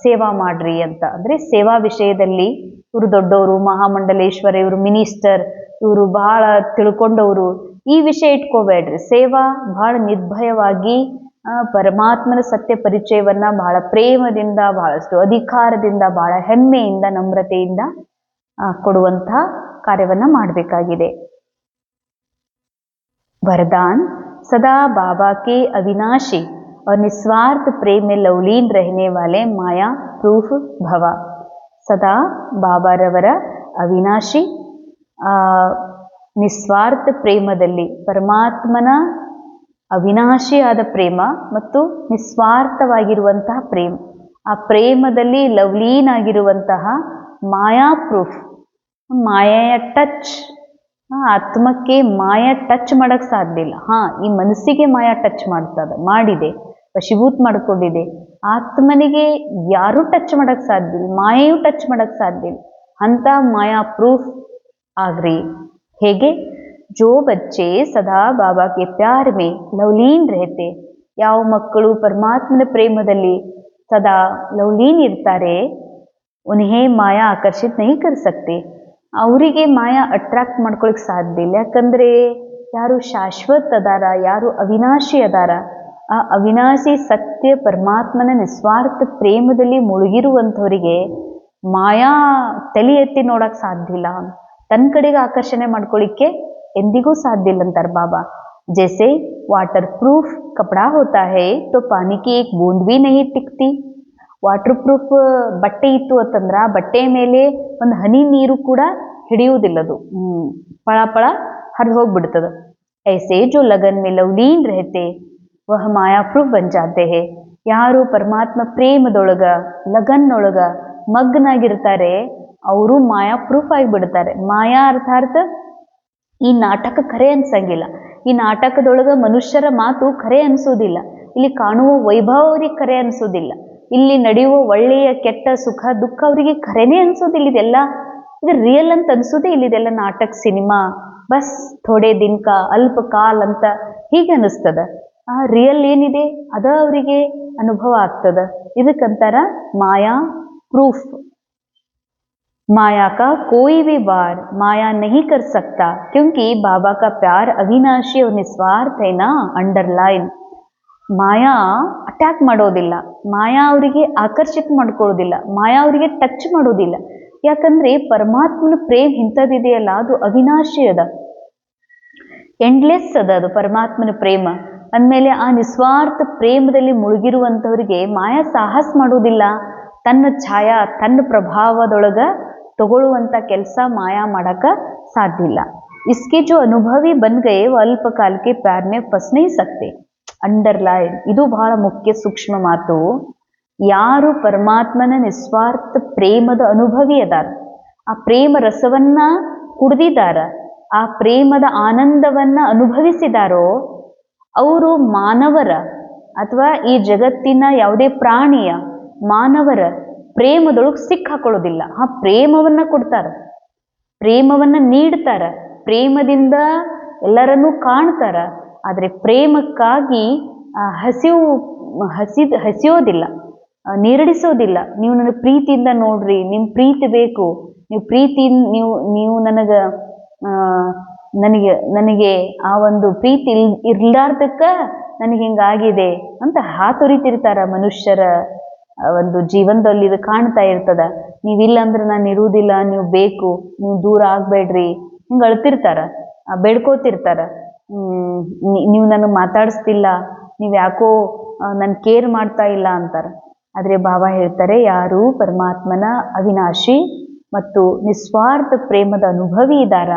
ಸೇವಾ ಮಾಡ್ರಿ ಅಂತ. ಅಂದ್ರೆ ಸೇವಾ ವಿಷಯದಲ್ಲಿ ಇವರು ದೊಡ್ಡವರು, ಮಹಾಮಂಡಲೇಶ್ವರ, ಇವರು ಮಿನಿಸ್ಟರ್, ಇವರು ಬಹಳ ತಿಳ್ಕೊಂಡವರು, ಈ ವಿಷಯ ಇಟ್ಕೋಬೇಡ್ರಿ. ಸೇವಾ ಬಹಳ ನಿರ್ಭಯವಾಗಿ ಪರಮಾತ್ಮನ ಸತ್ಯ ಪರಿಚಯವನ್ನ ಬಹಳ ಪ್ರೇಮದಿಂದ, ಬಹಳಷ್ಟು ಅಧಿಕಾರದಿಂದ, ಬಹಳ ಹೆಮ್ಮೆಯಿಂದ, ನಮ್ರತೆಯಿಂದ ಕೊಡುವಂತಹ ಕಾರ್ಯವನ್ನ ಮಾಡಬೇಕಾಗಿದೆ. वरदान, सदा बाबा के अविनाशी और निस्वार्थ प्रेम में लवलीन रहने वाले माया प्रूफ भव. सदा ಬಾಬಾರವರ ಅವಿನಾಶಿ ನಿಸ್ವಾರ್ಥ ಪ್ರೇಮದಲ್ಲಿ, ಪರಮಾತ್ಮನ ಅವಿನಾಶಿಯಾದ ಪ್ರೇಮ ಮತ್ತು ನಿಸ್ವಾರ್ಥವಾಗಿರುವಂತಹ ಪ್ರೇಮ, ಆ ಪ್ರೇಮದಲ್ಲಿ ಲವ್ಲೀನ್ ಆಗಿರುವಂತಹ ಮಾಯಾ ಪ್ರೂಫ್, ಮಾಯೆಯ ಟಚ್. ಆತ್ಮಕ್ಕೆ ಮಾಯಾ ಟಚ್ ಮಾಡಕ್ ಸಾಧ್ಯ ಇಲ್ಲ. ಈ ಮನಸ್ಸಿಗೆ ಮಾಯಾ ಟಚ್ ಮಾಡಿದೆ, ವಶೀಭೂತ್ ಮಾಡ್ಕೊಂಡಿದೆ. ಆತ್ಮನಿಗೆ ಯಾರು ಟಚ್ ಮಾಡಕ್ ಸಾಧ್ಯ ಇಲ್ಲ, ಮಾಯೆಯು ಟಚ್ ಮಾಡಕ್ ಸಾಧ್ಯ ಇಲ್ಲ. ಅಂತ ಮಾಯಾ ಪ್ರೂಫ್ ಆಗ್ರಿ. ಹೇಗೆ? ಜೋ ಬಚ್ಚೆ ಸದಾ ಬಾಬಾ ಕೆ ಪ್ಯಾರ್ ಮೇ ಲವ್ಲೀನ್ ರಹತೆ, ಯಾವ ಮಕ್ಕಳು ಪರಮಾತ್ಮನ ಪ್ರೇಮದಲ್ಲಿ ಸದಾ ಲವ್ಲೀನ್ ಇರ್ತಾರೆ, ಉನ್ಹೇ ಮಾಯಾ ಆಕರ್ಷಿತ್ ನಹೀ ಕರ್ ಸಕ್ತೆ, ಅವರಿಗೆ ಮಾಯಾ ಅಟ್ರಾಕ್ಟ್ ಮಾಡ್ಕೊಳಕ್ ಸಾಧ್ಯ ಇಲ್ಲ. ಯಾಕಂದ್ರೆ ಯಾರು ಶಾಶ್ವತ ಅದಾರ, ಯಾರು ಅವಿನಾಶಿ ಅದಾರ, ಆ ಅವಿನಾಶಿ ಸತ್ಯ ಪರಮಾತ್ಮನ ನಿಸ್ವಾರ್ಥ ಪ್ರೇಮದಲ್ಲಿ ಮುಳುಗಿರುವಂಥವರಿಗೆ ಮಾಯಾ ತಲೆ ಎತ್ತಿ ನೋಡಕ್ ಸಾಧ್ಯ ಇಲ್ಲ, ತನ್ನ ಕಡೆಗೆ ಆಕರ್ಷಣೆ ಮಾಡ್ಕೊಳ್ಳಿಕ್ಕೆ ಎಂದಿಗೂ ಸಾಧ್ಯ ಇಲ್ಲ ಅಂತಾರೆ ಬಾಬಾ. ಜೈಸೆ ವಾಟರ್ ಪ್ರೂಫ್ ಕಪಡಾ ಹೋತಾ ಹೈ ತೋ ಪಾನಿ ಕಿ ಏಕ್ ಬೂಂದ್ ಭಿ ನಹೀ ಟಿಕ್ತಿ. ವಾಟರ್ ಪ್ರೂಫ್ ಬಟ್ಟೆ ಇತ್ತು ಅಂತಂದ್ರ ಬಟ್ಟೆ ಮೇಲೆ ಒಂದು ಹನಿ ನೀರು ಕೂಡ ಹಿಡಿಯುವುದಿಲ್ಲದು, ಪಳ ಹರಿದು ಹೋಗ್ಬಿಡ್ತದ. ಐಸೆ ಜೋ ಲಗನ್ ಮೇ ಲವ್ಲೀನ್ ರಹತೆ ವಹ ಮಾಯಾ ಪ್ರೂಫ್ ಬನ್ ಜಾತೆ ಹೇ. ಯಾರು ಪರಮಾತ್ಮ ಪ್ರೇಮದೊಳಗ ಲಗನ್ನೊಳಗ ಮಗ್ನಾಗಿರ್ತಾರೆ ಅವರು ಮಾಯಾ ಪ್ರೂಫ್ ಆಗಿಬಿಡ್ತಾರೆ. ಮಾಯಾ ಅರ್ಥಾತ್ ಈ ನಾಟಕ ಖರೆ ಅನ್ಸಂಗಿಲ್ಲ. ಈ ನಾಟಕದೊಳಗ ಮನುಷ್ಯರ ಮಾತು ಖರೆ ಅನ್ಸೋದಿಲ್ಲ. ಇಲ್ಲಿ ಕಾಣುವ ವೈಭವ ಅವ್ರಿಗೆ ಖರೆ ಅನ್ಸೋದಿಲ್ಲ. ಇಲ್ಲಿ ನಡೆಯುವ ಒಳ್ಳೆಯ ಕೆಟ್ಟ ಸುಖ ದುಃಖ ಅವರಿಗೆ ಖರೇನೆ ಅನ್ಸೋದಿಲ್ಲ. ಇದು ರಿಯಲ್ ಅಂತ ಅನ್ಸೋದೇ ಇಲ್ಲ. ಇದೆಲ್ಲ ನಾಟಕ, ಸಿನಿಮಾ, ಬಸ್ ಥೋಡೆ ದಿನ ಕಾ ಅಲ್ಪ ಕಾಲ್ ಅಂತ ಹೀಗೆ ಅನಿಸ್ತದ. ರಿಯಲ್ ಏನಿದೆ ಅದ ಅವರಿಗೆ ಅನುಭವ ಆಗ್ತದ. ಇದಕ್ಕಂತಾರ ಮಾಯಾ ಪ್ರೂಫ್. माया का कोई भी वार माया नहीं कर सकता, क्योंकि बाबा का प्यार अविनाशी और निस्वार्थ है ना. अंडरलाइन. ಮಾಯಾ ಅಟ್ಯಾಕ್ ಮಾಡೋದಿಲ್ಲ, ಮಾಯಾ ಅವರಿಗೆ ಆಕರ್ಷಿತ ಮಾಡ್ಕೊಳ್ಳೋದಿಲ್ಲ, ಮಾಯಾ ಅವರಿಗೆ ಟಚ್ ಮಾಡೋದಿಲ್ಲ. ಯಾಕಂದ್ರೆ ಪರಮಾತ್ಮನ ಪ್ರೇಮ್ ಇಂಥದ್ದಿದೆಯಲ್ಲ ಅದು ಅವಿನಾಶಿ ಅದ, ಎಂಡ್ಲೆಸ್ ಅದ ಅದು ಪರಮಾತ್ಮನ ಪ್ರೇಮ ಅಂದಮೇಲೆ. ಆ ನಿಸ್ವಾರ್ಥ ಪ್ರೇಮದಲ್ಲಿ ಮುಳುಗಿರುವಂಥವ್ರಿಗೆ ಮಾಯಾ ಸಾಹಸ ಮಾಡೋದಿಲ್ಲ, ತನ್ನ ಛಾಯಾ ತನ್ನ ಪ್ರಭಾವದೊಳಗ ತಗೊಳ್ಳುವಂಥ ಕೆಲಸ ಮಾಯಾ ಮಾಡಕ ಸಾಧ್ಯ ಇಲ್ಲ. इसके जो अनुभवी बन गए वो अल्पकाल के प्यार में फंस नहीं सकते. ಅಂಡರ್ಲೈನ್, ಇದು ಬಹಳ ಮುಖ್ಯ ಸೂಕ್ಷ್ಮ ಮಾತು. ಯಾರು ಪರಮಾತ್ಮನ ನಿಸ್ವಾರ್ಥ ಪ್ರೇಮದ ಅನುಭವಿ ಅದಾರ, ಆ ಪ್ರೇಮ ರಸವನ್ನ ಕುಡ್ದಿದಾರ, ಆ ಪ್ರೇಮದ ಆನಂದವನ್ನ ಅನುಭವಿಸಿದಾರೋ ಅವರು ಮಾನವರ ಅಥವಾ ಈ ಜಗತ್ತಿನ ಯಾವುದೇ ಪ್ರಾಣಿಯ ಮಾನವರ ಪ್ರೇಮದೊಳಗೆ ಸಿಕ್ಕಾಕೊಳ್ಳೋದಿಲ್ಲ. ಆ ಪ್ರೇಮವನ್ನ ಕೊಡ್ತಾರ, ಪ್ರೇಮವನ್ನ ನೀಡ್ತಾರ, ಪ್ರೇಮದಿಂದ ಎಲ್ಲರನ್ನೂ ಕಾಣ್ತಾರ. ಆದರೆ ಪ್ರೇಮಕ್ಕಾಗಿ ಹಸಿಯೋದಿಲ್ಲ, ನೀರಡಿಸೋದಿಲ್ಲ. ನೀವು ನನ್ನ ಪ್ರೀತಿಯಿಂದ ನೋಡ್ರಿ, ನಿಮ್ಮ ಪ್ರೀತಿ ಬೇಕು, ನೀವು ಪ್ರೀತಿ ನೀವು ನನಗೆ ಆ ಒಂದು ಪ್ರೀತಿ ಇರ್ಲಾರ್ದಕ್ಕ ನನಗೆ ಹಿಂಗಾಗಿದೆ ಅಂತ ಹಾತೊರಿತಿರ್ತಾರ ಮನುಷ್ಯರ ಒಂದು ಜೀವನದಲ್ಲಿ. ಇದು ಕಾಣ್ತಾ ಇರ್ತದ. ನೀವಿಲ್ಲ ಅಂದ್ರೆ ನಾನು ಇರುವುದಿಲ್ಲ, ನೀವು ಬೇಕು, ನೀವು ದೂರ ಆಗ್ಬೇಡ್ರಿ, ಹಿಂಗೆ ಅಳ್ತಿರ್ತಾರ, ಬೇಡ್ಕೋತಿರ್ತಾರ. ನೀವು ನನಗೆ ಮಾತಾಡಿಸ್ತಿಲ್ಲ, ನೀವು ಯಾಕೋ ನನ್ನ ಕೇರ್ ಮಾಡ್ತಾ ಇಲ್ಲ ಅಂತಾರೆ. ಆದರೆ ಬಾಬಾ ಹೇಳ್ತಾರೆ, ಯಾರು ಪರಮಾತ್ಮನ ಅವಿನಾಶಿ ಮತ್ತು ನಿಸ್ವಾರ್ಥ ಪ್ರೇಮದ ಅನುಭವಿ ಇದ್ದಾರ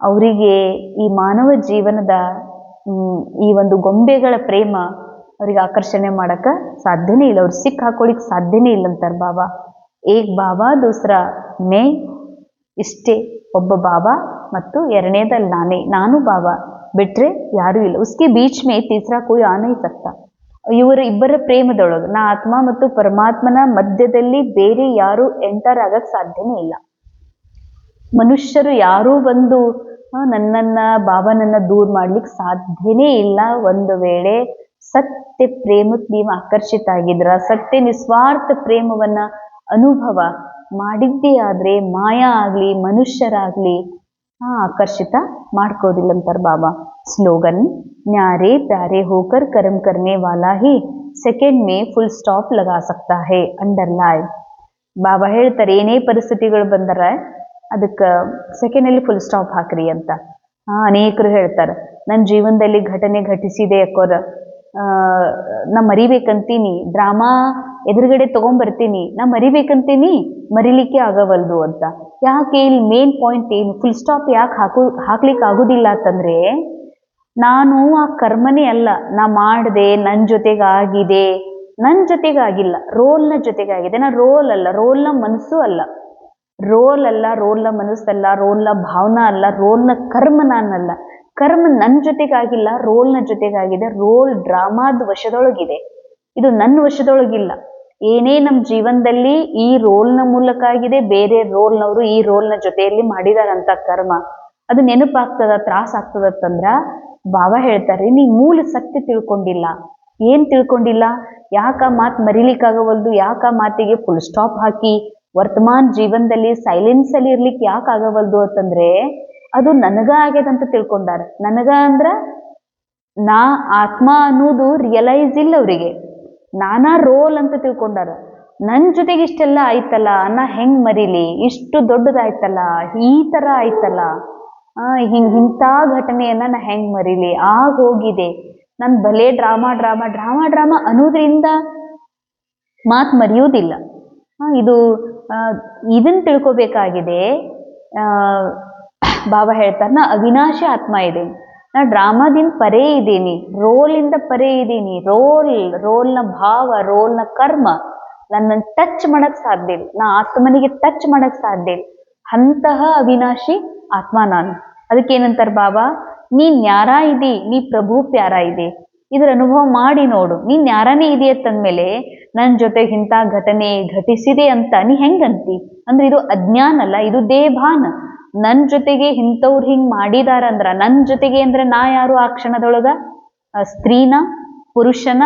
ಅವರಿಗೆ ಈ ಮಾನವ ಜೀವನದ ಈ ಒಂದು ಗೊಂಬೆಗಳ ಪ್ರೇಮ ಅವ್ರಿಗೆ ಆಕರ್ಷಣೆ ಮಾಡಕ ಸಾಧ್ಯನೇ ಇಲ್ಲ, ಅವ್ರು ಸಿಕ್ಕ ಹಾಕೊಳ್ಳಿಕ್ ಸಾಧ್ಯನೇ ಇಲ್ಲ ಅಂತಾರೆ ಬಾಬಾ. ಏಕ್ ಬಾಬಾ ದೂಸರಾ ಮೇ, ಇಷ್ಟೇ ಒಬ್ಬ ಬಾಬಾ ಮತ್ತು ಎರಡನೇದಲ್ಲಿ ನಾನು ಬಾಬಾ ಬಿಟ್ರೆ ಯಾರೂ ಇಲ್ಲ. ಉಸ್ಕೆ ಬೀಚ್ ಮೇ ತೀಸರಾ ಕೋಯಿ ಆ ನಹೀ ಸಕ್ತಾ. ಇವರ ಇಬ್ಬರ ಪ್ರೇಮದೊಳಗೆ ನಾ ಆತ್ಮ ಮತ್ತು ಪರಮಾತ್ಮನ ಮಧ್ಯದಲ್ಲಿ ಬೇರೆ ಯಾರು ಎಂಟರ್ ಆಗಕ್ ಸಾಧ್ಯನೇ ಇಲ್ಲ. ಮನುಷ್ಯರು ಯಾರೂ ಬಂದು ನನ್ನನ್ನ ಬಾಬಾನನ್ನ ದೂರ ಮಾಡ್ಲಿಕ್ಕೆ ಸಾಧ್ಯನೇ ಇಲ್ಲ. ಒಂದು ವೇಳೆ ಸತ್ಯ ಪ್ರೇಮಕ್ಕೆ ನೀವು ಆಕರ್ಷಿತ ಆಗಿದ್ರ, ಸತ್ಯ ನಿಸ್ವಾರ್ಥ ಪ್ರೇಮವನ್ನ ಅನುಭವ ಮಾಡಿದ್ದೇ ಆದ್ರೆ ಮಾಯಾ ಆಗ್ಲಿ ಮನುಷ್ಯರಾಗ್ಲಿ ಆಕರ್ಷಿತ ಮಾಡ್ಕೋದಿಲ್ಲ ಅಂತಾರೆ ಬಾಬಾ. ಸ್ಲೋಗನ್, ನ್ಯಾರೆ ಪ್ಯಾರೆ ಹೋಕರ್ ಕರ್ಮ ಕರ್ನೆ ವಾಲಾ ಹಿ ಸೆಕೆಂಡ್ ಮೇ ಫುಲ್ ಸ್ಟಾಪ್ ಲಗಾ ಸಕ್ತಾ ಹೇ. ಅಂಡರ್ಲೈನ್, ಬಾಬಾ ಹೇಳ್ತಾರೆ ಏನೇ ಪರಿಸ್ಥಿತಿಗಳು ಬಂದರ ಅದಕ್ಕೆ ಸೆಕೆಂಡಲ್ಲಿ ಫುಲ್ ಸ್ಟಾಪ್ ಹಾಕ್ರಿ ಅಂತ. ಅನೇಕರು ಹೇಳ್ತಾರೆ ನನ್ನ ಜೀವನದಲ್ಲಿ ಘಟನೆ ಘಟಿಸಿದೆ ಯಾಕೋರ ನಾ ಮರಿಬೇಕಂತೀನಿ, ಡ್ರಾಮಾ ಎದುರುಗಡೆ ತಗೊಂಡ್ಬರ್ತೀನಿ, ನಾ ಮರಿಬೇಕಂತೀನಿ, ಮರಿಲಿಕ್ಕೆ ಆಗವಲ್ದು ಅಂತ. ಯಾಕೆ ಇಲ್ಲಿ ಮೇನ್ ಪಾಯಿಂಟ್ ಏನು, ಫುಲ್ ಸ್ಟಾಪ್ ಯಾಕೆ ಹಾಕ್ಲಿಕ್ಕೆ ಆಗೋದಿಲ್ಲ ಅಂತಂದ್ರೆ ನಾನು ಆ ಕರ್ಮನೇ ಅಲ್ಲ, ನಾ ಮಾಡಿದೆ, ನನ್ನ ಜೊತೆಗಾಗಿದೆ, ನನ್ನ ಜೊತೆಗಾಗಿಲ್ಲ, ರೋಲ್ನ ಜೊತೆಗಾಗಿದೆ. ನಾ ರೋಲ್ ಅಲ್ಲ, ರೋಲ್ನ ಮನಸ್ಸು ಅಲ್ಲ, ರೋಲ್ನ ಮನಸ್ಸಲ್ಲ, ರೋಲ್ನ ಭಾವನಾ ಅಲ್ಲ, ರೋಲ್ನ ಕರ್ಮ ನಾನಲ್ಲ. ಕರ್ಮ ನನ್ನ ಜೊತೆಗಾಗಿಲ್ಲ, ರೋಲ್ನ ಜೊತೆಗಾಗಿದೆ. ರೋಲ್ ಡ್ರಾಮಾದ ವಶದೊಳಗಿದೆ, ಇದು ನನ್ನ ವಶದೊಳಗಿಲ್ಲ. ಏನೇ ನಮ್ಮ ಜೀವನದಲ್ಲಿ ಈ ರೋಲ್ನ ಮೂಲಕ ಆಗಿದೆ, ಬೇರೆ ರೋಲ್ನವರು ಈ ರೋಲ್ನ ಜೊತೆಯಲ್ಲಿ ಮಾಡಿದಾರಂತ ಕರ್ಮ, ಅದು ನೆನಪಾಗ್ತದ, ತ್ರಾಸ ಆಗ್ತದತ್ತಂದ್ರ ಬಾಬಾ ಹೇಳ್ತಾರೆ ನೀ ಮೂಲ ಸತ್ಯ ತಿಳ್ಕೊಂಡಿಲ್ಲ. ಏನ್ ತಿಳ್ಕೊಂಡಿಲ್ಲ? ಯಾಕ ಮಾತು ಮರಿಲಿಕ್ಕಾಗವಲ್ದು, ಯಾಕ ಮಾತಿಗೆ ಫುಲ್ ಸ್ಟಾಪ್ ಹಾಕಿ ವರ್ತಮಾನ ಜೀವನದಲ್ಲಿ ಸೈಲೆನ್ಸ್ ಅಲ್ಲಿ ಇರ್ಲಿಕ್ಕೆ ಯಾಕೆ ಆಗವಲ್ದು ಅಂತಂದ್ರೆ ಅದು ನನಗ ಆಗ್ಯದಂತ ತಿಳ್ಕೊಂಡಾರ. ನನಗ ಅಂದ್ರ ನಾ ಆತ್ಮ ಅನ್ನೋದು ರಿಯಲೈಸ್ ಇಲ್ಲ ಅವರಿಗೆ, ನಾನಾ ರೋಲ್ ಅಂತ ತಿಳ್ಕೊಂಡಾರ. ನನ್ನ ಜೊತೆಗೆ ಇಷ್ಟೆಲ್ಲ ಆಯ್ತಲ್ಲ, ನಾ ಹೆಂಗ್ ಮರಿಲಿ, ಇಷ್ಟು ದೊಡ್ಡದಾಯ್ತಲ್ಲ, ಈ ತರ ಆಯ್ತಲ್ಲ, ಇಂಥ ಘಟನೆಯನ್ನ ನಾ ಹೆಂಗ್ ಮರಿಲಿ, ಹೋಗಿದೆ ನನ್ ಭಲೆ ಡ್ರಾಮಾ ಡ್ರಾಮಾ ಡ್ರಾಮಾ ಡ್ರಾಮಾ ಅನ್ನೋದ್ರಿಂದ ಮಾತು ಮರೆಯೋದಿಲ್ಲ. ಇದನ್ನ ತಿಳ್ಕೊಬೇಕಾಗಿದೆ. ಬಾಬಾ ಹೇಳ್ತಾರೆ ನಾ ಅವಿನಾಶಿ ಆತ್ಮ ಇದ್ದೀನಿ, ನಾ ಡ್ರಾಮಾದಿಂದ ಪರೇ ಇದ್ದೀನಿ, ರೋಲಿಂದ ಪರೇ ಇದ್ದೀನಿ. ರೋಲ್ನ ಭಾವ, ರೋಲ್ನ ಕರ್ಮ ನನ್ನನ್ನು ಟಚ್ ಮಾಡಕ್ ಸಾಧ್ಯ ಇಲ್ಲ, ನಾ ಆತ್ಮನಿಗೆ ಟಚ್ ಮಾಡಕ್ ಸಾಧ್ಯ ಇಲ್ಲ. ಅಂತಹ ಅವಿನಾಶಿ ಆತ್ಮ ನಾನು. ಅದಕ್ಕೇನಂತಾರೆ ಬಾಬಾ, ನೀನ್ ನ್ಯಾರ ಇದಿ, ನೀ ಪ್ರಭು ಪ್ಯಾರ ಇದೆ. ಇದ್ರ ಅನುಭವ ಮಾಡಿ ನೋಡು, ನೀನ್ ನ್ಯಾರನೇ ಇದೆಯತ್ತಂದ್ಮೇಲೆ ನನ್ನ ಜೊತೆಗೆ ಇಂಥ ಘಟನೆ ಘಟಿಸಿದೆ ಅಂತ ನೀ ಹೆಂಗಂತಿ ಅಂದ್ರೆ ಇದು ಅಜ್ಞಾನ ಅಲ್ಲ, ಇದು ದೇಭಾನ. ನನ್ನ ಜೊತೆಗೆ ಇಂಥವ್ರು ಹಿಂಗ್ ಮಾಡಿದಾರಂದ್ರ, ನನ್ನ ಜೊತೆಗೆ ಅಂದ್ರೆ ನಾ ಯಾರು ಆ ಕ್ಷಣದೊಳಗ? ಸ್ತ್ರೀನ, ಪುರುಷನ,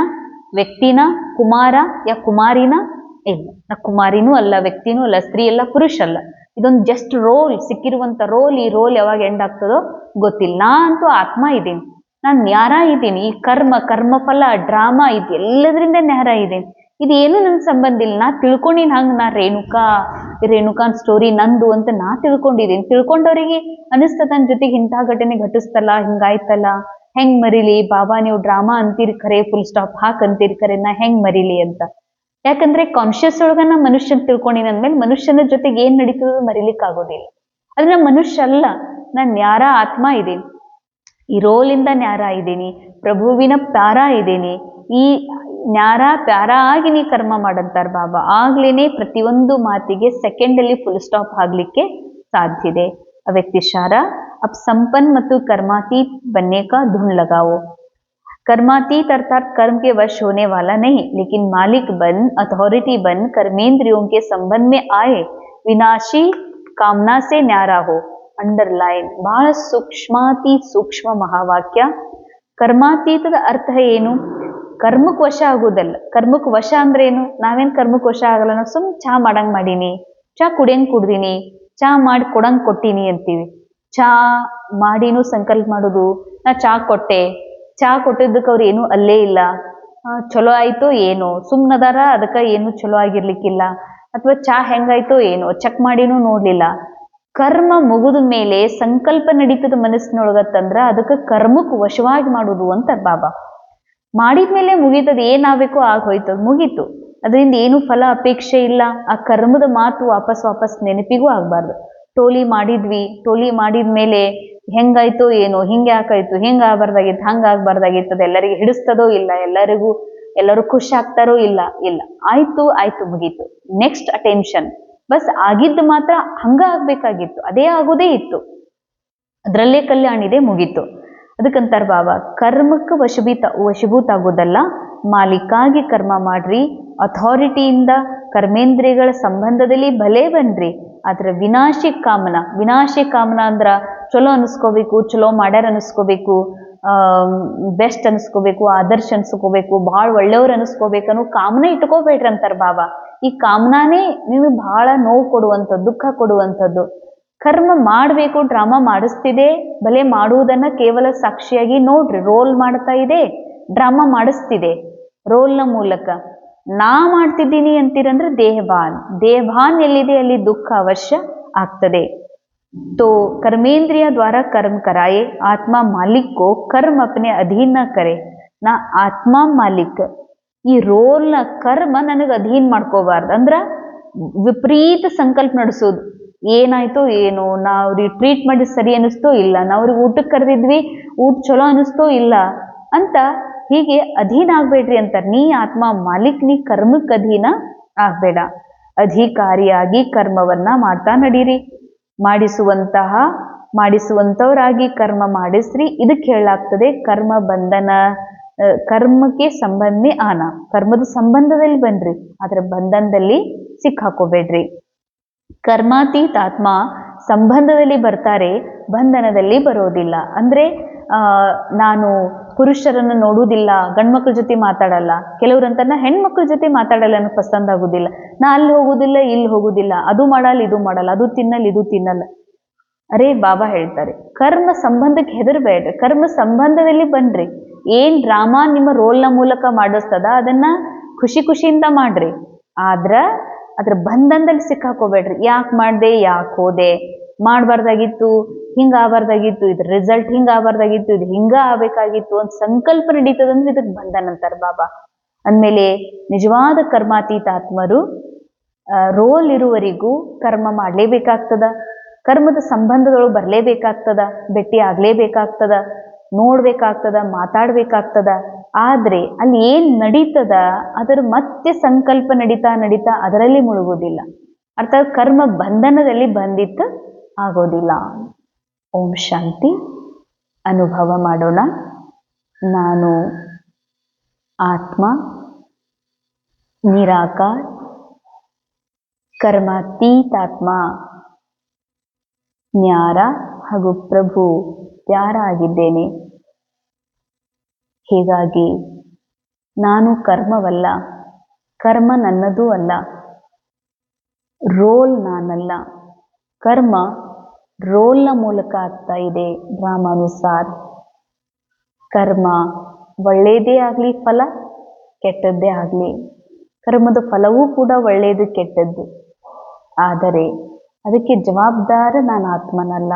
ವ್ಯಕ್ತಿನ, ಕುಮಾರ ಯಾ ಕುಮಾರಿನ? ಇಲ್ಲ, ನಾ ಕುಮಾರಿನೂ ಅಲ್ಲ, ವ್ಯಕ್ತಿನೂ ಅಲ್ಲ, ಸ್ತ್ರೀ ಅಲ್ಲ, ಪುರುಷ ಅಲ್ಲ. ಇದೊಂದು ಜಸ್ಟ್ ರೋಲ್, ಸಿಕ್ಕಿರುವಂತ ರೋಲ್. ಈ ರೋಲ್ ಯಾವಾಗ ಎಂಡ್ ಆಗ್ತದೋ ಗೊತ್ತಿಲ್ಲ. ನಾ ಅಂತೂ ಆತ್ಮ ಇದ್ದೀನಿ, ನಾನು ನ್ಯಾರ ಇದ್ದೀನಿ. ಈ ಕರ್ಮಫಲ ಡ್ರಾಮಾ ಇದು ಎಲ್ಲದರಿಂದ ನ್ಯಾರ ಇದ್ದೀನಿ. ಇದೇನು ನನ್ನ ಸಂಬಂಧ ಇಲ್ಲ. ನಾ ತಿಳ್ಕೊಂಡಿನಿ ಹಂಗೆ, ನಾ ರೇಣುಕಾನ್ ಸ್ಟೋರಿ ನಂದು ಅಂತ ನಾ ತಿಳ್ಕೊಂಡಿದ್ದೀನಿ. ತಿಳ್ಕೊಂಡವ್ರಿಗೆ ಅನಿಸ್ತದ ನನ್ನ ಜೊತೆಗೆ ಇಂಥ ಘಟನೆ ಘಟಿಸ್ತಲ್ಲ, ಹಿಂಗಾಯ್ತಲ್ಲ, ಹೆಂಗ್ ಮರಿಲಿ ಬಾಬಾ, ನೀವು ಡ್ರಾಮಾ ಅಂತೀರಿ ಖರೆ, ಫುಲ್ ಸ್ಟಾಪ್ ಅಂತೀರಿ ಖರೆ, ನಾ ಹೆಂಗ್ ಮರಿಲಿ ಅಂತ. ಯಾಕಂದ್ರೆ ಕಾನ್ಶಿಯಸ್ ಒಳಗನ ಮನುಷ್ಯನ್ ತಿಳ್ಕೊಂಡಿನ ಅಂದ್ಮೇಲೆ ಮನುಷ್ಯನ ಜೊತೆಗೆ ಏನ್ ನಡೀತದ ಮರಿಲಿಕ್ಕೆ ಆಗೋದಿಲ್ಲ. ಆದ್ರೆ ನಾ ಮನುಷ್ಯ ಅಲ್ಲ, ನಾನ್ ನ್ಯಾರ ಆತ್ಮ ಇದ್ದೀನಿ, ಈ ರೋಲಿಂದ ನ್ಯಾರ ಇದ್ದೀನಿ, ಪ್ರಭುವಿನ ಪ್ಯಾರ ಇದ್ದೀನಿ. ಈ ನ್ಯಾರ ಪ್ಯಾರ ಆಗಿ ನೀ ಕರ್ಮ ಮಾಡಂತಾರ ಬಾಬಾ. ಆಗ್ಲೇನೆ ಪ್ರತಿಯೊಂದು ಮಾತಿಗೆ ಸೆಕೆಂಡಲ್ಲಿ ಫುಲ್ ಸ್ಟಾಪ್ ಆಗ್ಲಿಕ್ಕೆ ಸಾಧ್ಯ ಇದೆ. ಅವ್ಯಕ್ತಿ ಶಾರ, ಅಬ್ ಸಂಪನ್ ಮತ್ತು कर्मातीत बनने का धुन लगाओ। कर्मातीत अर्थात कर्म के वश होने वाला नहीं, लेकिन मालिक बन, अथॉरिटी बन, कर्मेंद्रियों के संबंध में आए विनाशी कामना से न्यारा हो। ಅಂಡರ್ಲೈನ್, ಬಹಳ ಸೂಕ್ಷ್ಮ ಮಹಾವಾಕ್ಯ. ಕರ್ಮಾತೀತದ ಅರ್ಥ ಏನು? ಕರ್ಮಕ್ಕೆ ವಶ ಆಗುದಲ್ಲ. ಕರ್ಮಕ್ಕೆ ವಶ ಅಂದ್ರೆ ಏನು? ನಾವೇನ್ ಕರ್ಮಕ್ಕೆ ವಶ ಆಗಲ್ಲ. ನಾವು ಸುಮ್ ಚಾ ಮಾಡಂಗ್ ಮಾಡೀನಿ, ಚಾ ಕುಡಿಯಂಗ್ ಕುಡ್ದೀನಿ, ಚಾ ಮಾಡಿ ಕೊಡಂಗ್ ಕೊಟ್ಟಿನಿ ಅಂತೀವಿ. ಚಾ ಮಾಡಿನೂ ಸಂಕಲ್ಪ ಮಾಡೋದು, ನಾ ಚಾ ಕೊಟ್ಟೆ, ಚಾ ಕೊಟ್ಟಿದ್ದಕ್ಕೆ ಅವ್ರು ಏನೂ ಅಲ್ಲೇ ಇಲ್ಲ, ಚಲೋ ಆಯ್ತೋ ಏನೋ, ಸುಮ್ನದಾರ ಅದಕ್ಕೆ ಏನು ಚಲೋ ಆಗಿರ್ಲಿಕ್ಕಿಲ್ಲ, ಅಥವಾ ಚಾ ಹೆಂಗಾಯ್ತೋ ಏನೋ ಚೆಕ್ ಮಾಡಿನೂ ನೋಡ್ಲಿಲ್ಲ. ಕರ್ಮ ಮುಗಿದ ಮೇಲೆ ಸಂಕಲ್ಪ ನಡೀತದ ಮನಸ್ಸಿನೊಳಗತ್ತಂದ್ರ ಅದಕ್ಕೆ ಕರ್ಮಕ್ಕೆ ವಶವಾಗಿ ಮಾಡುದು ಅಂತ ಬಾಬಾ. ಮಾಡಿದ್ಮೇಲೆ ಮುಗೀತದ, ಏನಾಗಬೇಕು ಆಗೋಯ್ತದ, ಮುಗೀತು. ಅದರಿಂದ ಏನು ಫಲ ಅಪೇಕ್ಷೆ ಇಲ್ಲ. ಆ ಕರ್ಮದ ಮಾತು ವಾಪಸ್ ನೆನಪಿಗೂ ಆಗ್ಬಾರ್ದು. ಟೋಲಿ ಮಾಡಿದ್ಮೇಲೆ ಹೆಂಗಾಯ್ತೋ ಏನೋ, ಹಿಂಗೆ ಯಾಕಾಯ್ತು, ಹಿಂಗೆ ಆಗ್ಬಾರ್ದಾಗಿತ್ತು, ಹಂಗೆ ಆಗ್ಬಾರ್ದಾಗಿತ್ತು, ಎಲ್ಲರಿಗೆ ಹಿಡಿಸ್ತದೋ ಇಲ್ಲ, ಎಲ್ಲರೂ ಖುಷಿ ಆಗ್ತಾರೋ ಇಲ್ಲ, ಆಯ್ತು ಮುಗೀತು. Next attention. ಬಸ್ ಆಗಿದ್ದು ಮಾತ್ರ ಹಂಗ ಆಗ್ಬೇಕಾಗಿತ್ತು, ಅದೇ ಆಗೋದೇ ಇತ್ತು, ಅದರಲ್ಲೇ ಕಲ್ಯಾಣ ಇದೆ, ಮುಗೀತು. ಅದಕ್ಕಂತಾರ ಬಾಬಾ, ಕರ್ಮಕ್ಕೆ ವಶಭೂತ ಆಗೋದಲ್ಲ, ಮಾಲೀಕಾಗಿ ಕರ್ಮ ಮಾಡ್ರಿ. ಅಥಾರಿಟಿಯಿಂದ ಕರ್ಮೇಂದ್ರಿಯಗಳ ಸಂಬಂಧದಲ್ಲಿ ಭಲೇ ಬನ್ರಿ, ಆದ್ರೆ ವಿನಾಶಿ ಕಾಮನ ಅಂದ್ರ ಚಲೋ ಅನಿಸ್ಕೋಬೇಕು, ಚಲೋ ಮಾಡ್ಯಾರ ಅನಿಸ್ಕೋಬೇಕು, ಬೆಸ್ಟ್ ಅನಿಸ್ಕೋಬೇಕು, ಆದರ್ಶ ಅನಿಸ್ಕೋಬೇಕು, ಭಾಳ ಒಳ್ಳೆಯವ್ರು ಅನಿಸ್ಕೋಬೇಕು ಅನ್ನೋ ಕಾಮನ ಇಟ್ಕೋಬೇಡ್ರಿ ಅಂತಾರ ಬಾಬಾ. ಈ ಕಾಮನಾನೇ ನಿಮಗೆ ಬಹಳ ನೋವು ಕೊಡುವಂಥದ್ದು, ದುಃಖ ಕೊಡುವಂಥದ್ದು. ಕರ್ಮ ಮಾಡಬೇಕು, ಡ್ರಾಮಾ ಮಾಡಿಸ್ತಿದೆ, ಭಲೆ ಮಾಡುವುದನ್ನ ಕೇವಲ ಸಾಕ್ಷಿಯಾಗಿ ನೋಡ್ರಿ. ರೋಲ್ ಮಾಡ್ತಾ ಇದೆ, ಡ್ರಾಮಾ ಮಾಡಿಸ್ತಿದೆ ರೋಲ್ನ ಮೂಲಕ. ನಾ ಮಾಡ್ತಿದ್ದೀನಿ ಅಂತೀರಂದ್ರೆ ದೇಹಭಾನ್ ಎಲ್ಲಿದೆ ಅಲ್ಲಿ ದುಃಖ ಅವಶ್ಯ ಆಗ್ತದೆ. तो कर्मेंद्रिय द्वारा कर्म कराए, आत्मा मालिक को कर्म अपने अधीन न करे. ನಾ ಆತ್ಮ ಮಾಲಿಕ್, ಈ ರೋಲ್ನ ಕರ್ಮ ನನಗೆ ಅಧೀನ್ ಮಾಡ್ಕೋಬಾರ್ದು. ಅಂದ್ರ ವಿಪರೀತ ಸಂಕಲ್ಪ ನಡೆಸೋದು, ಏನಾಯ್ತೋ ಏನೋ, ನಾವು ಟ್ರೀಟ್ ಮಾಡಿ ಸರಿ ಅನಿಸ್ತೋ ಇಲ್ಲ, ನಾವ್ರಿಗೆ ಊಟಕ್ಕೆ ಕರೆದಿದ್ವಿ, ಊಟ ಚಲೋ ಅನಿಸ್ತೋ ಇಲ್ಲ ಅಂತ ಹೀಗೆ ಅಧೀನ ಆಗ್ಬೇಡ್ರಿ ಅಂತಾರೆ. ನೀ ಆತ್ಮ ಮಾಲಿಕ್, ನೀ ಕರ್ಮಕ್ಕೆ ಅಧೀನ ಆಗ್ಬೇಡ. ಅಧಿಕಾರಿಯಾಗಿ ಕರ್ಮವನ್ನ ಮಾಡ್ತಾ ನಡೀರಿ. ಮಾಡಿಸುವಂತವರಾಗಿ ಕರ್ಮ ಮಾಡಿಸ್ರಿ. ಇದಕ್ಕೆ ಹೇಳಲಾಗ್ತದೆ ಕರ್ಮ ಬಂಧನ, ಕರ್ಮಕ್ಕೆ ಸಂಬಂಧನೇ ಆನ. ಕರ್ಮದ ಸಂಬಂಧದಲ್ಲಿ ಬನ್ರಿ, ಆದ್ರೆ ಬಂಧನದಲ್ಲಿ ಸಿಕ್ಕಾಕೋಬೇಡ್ರಿ. ಕರ್ಮಾತೀತ ಆತ್ಮ ಸಂಬಂಧದಲ್ಲಿ ಬರ್ತಾರೆ, ಬಂಧನದಲ್ಲಿ ಬರೋದಿಲ್ಲ. ಅಂದ್ರೆ ನಾನು ಪುರುಷರನ್ನು ನೋಡುವುದಿಲ್ಲ, ಗಂಡ್ಮಕ್ಳ ಜೊತೆ ಮಾತಾಡಲ್ಲ, ಕೆಲವ್ರಂತ ನಾ ಹೆಣ್ಮಕ್ಳ ಜೊತೆ ಮಾತಾಡಲ್ಲ, ನನಗೆ ಪಸಂದ್ ಆಗುದಿಲ್ಲ, ನಾ ಅಲ್ಲಿ ಹೋಗುದಿಲ್ಲ ಇಲ್ಲಿ ಹೋಗುದಿಲ್ಲ, ಅದು ಮಾಡಲ್ಲ ಇದು ಮಾಡಲ್ಲ, ಅದು ತಿನ್ನಲ್ಲ ಇದು ತಿನ್ನಲ್ಲ. ಅರೇ ಬಾಬಾ ಹೇಳ್ತಾರೆ, ಕರ್ಮ ಸಂಬಂಧಕ್ಕೆ ಹೆದರ್ಬೇಡ್ರಿ, ಕರ್ಮ ಸಂಬಂಧದಲ್ಲಿ ಬನ್ರಿ. ಏನ್ ಡ್ರಾಮಾ ನಿಮ್ಮ ರೋಲ್ನ ಮೂಲಕ ಮಾಡಿಸ್ತದ ಅದನ್ನ ಖುಷಿಯಿಂದ ಮಾಡ್ರಿ. ಅದ್ರ ಬಂಧನದಲ್ಲಿ ಸಿಕ್ಕಾಕೋಬೇಡ್ರಿ. ಯಾಕೆ ಮಾಡ್ದೆ, ಯಾಕೆ ಹೋದೆ, ಮಾಡಬಾರ್ದಾಗಿತ್ತು, ಹಿಂಗ ಆಗಬಾರ್ದಾಗಿತ್ತು, ಇದ್ರ ರಿಸಲ್ಟ್ ಹಿಂಗ ಆಗಬಾರ್ದಾಗಿತ್ತು, ಇದು ಹಿಂಗ ಆಗ್ಬೇಕಾಗಿತ್ತು ಅಂತ ಸಂಕಲ್ಪ ನಡೀತದಂದ್ರೆ ಇದಕ್ಕೆ ಬಂಧನ ಅಂತಾರ ಬಾಬಾ. ಅಂದಮೇಲೆ ನಿಜವಾದ ಕರ್ಮಾತೀತ ಆತ್ಮರು ರೋಲ್ ಇರುವವರೆಗೂ ಕರ್ಮ ಮಾಡಲೇಬೇಕಾಗ್ತದ, ಕರ್ಮದ ಸಂಬಂಧಗಳು ಬರಲೇಬೇಕಾಗ್ತದ, ಭೇಟಿ ಆಗ್ಲೇಬೇಕಾಗ್ತದ, ನೋಡ್ಬೇಕಾಗ್ತದ, ಮಾತಾಡ್ಬೇಕಾಗ್ತದ. ಆದ್ರೆ ಅಲ್ಲಿ ಏನ್ ನಡೀತದ ಅದರ ಮತ್ತೆ ಸಂಕಲ್ಪ ನಡೀತಾ ಅದರಲ್ಲಿ ಮುಳುಗೋದಿಲ್ಲ. ಅರ್ಥಾತ್ ಕರ್ಮ ಬಂಧನದಲ್ಲಿ ಬಂದಿತ್ತು ಆಗೋದಿಲ್ಲ. ಓಂ ಶಾಂತಿ. ಅನುಭವ ಮಾಡೋಣ. ನಾನು ಆತ್ಮ, ನಿರಾಕಾರ, ಕರ್ಮಾತೀತಾತ್ಮ, ನ್ಯಾರ ಹಾಗೂ ಪ್ರಭು ಪ್ಯಾರ ಆಗಿದ್ದೇನೆ. ಹೀಗಾಗಿ ನಾನು ಕರ್ಮವಲ್ಲ, ಕರ್ಮ ನನ್ನದೂ ಅಲ್ಲ, ರೋಲ್ ನಾನಲ್ಲ. ಕರ್ಮ ರೋಲ್ನ ಮೂಲಕ ಆಗ್ತಾ ಇದೆ ಡ್ರಾಮಾನುಸಾರ. ಕರ್ಮ ಒಳ್ಳೆಯದೇ ಆಗಲಿ ಫಲ, ಕೆಟ್ಟದ್ದೇ ಆಗಲಿ, ಕರ್ಮದ ಫಲವೂ ಕೂಡ ಒಳ್ಳೆಯದು ಕೆಟ್ಟದ್ದು. ಆದರೆ ಅದಕ್ಕೆ ಜವಾಬ್ದಾರ ನಾನು ಆತ್ಮನಲ್ಲ.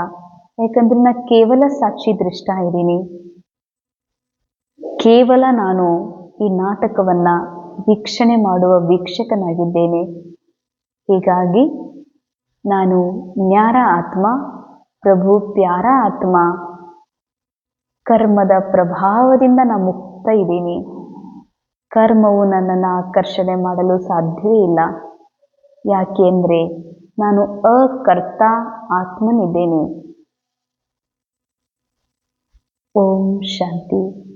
ಯಾಕಂದ್ರೆ ನಾನು ಕೇವಲ ಸಾಕ್ಷಿ ದೃಷ್ಟ ಇದ್ದೀನಿ. ಕೇವಲ ನಾನು ಈ ನಾಟಕವನ್ನ ವೀಕ್ಷಣೆ ಮಾಡುವ ವೀಕ್ಷಕನಾಗಿದ್ದೇನೆ. ಹೀಗಾಗಿ ನಾನು ನ್ಯಾರ ಆತ್ಮ, ಪ್ರಭು ಪ್ಯಾರ ಆತ್ಮ. ಕರ್ಮದ ಪ್ರಭಾವದಿಂದ ನಾನು ಮುಕ್ತ ಇದ್ದೀನಿ. ಕರ್ಮವು ನನ್ನನ್ನು ಆಕರ್ಷಣೆ ಮಾಡಲು ಸಾಧ್ಯವೇ ಇಲ್ಲ. ಯಾಕೆಂದ್ರೆ ನಾನು ಅಕರ್ತ ಆತ್ಮನಿದ್ದೇನೆ. ಓಂ ಶಾಂತಿ.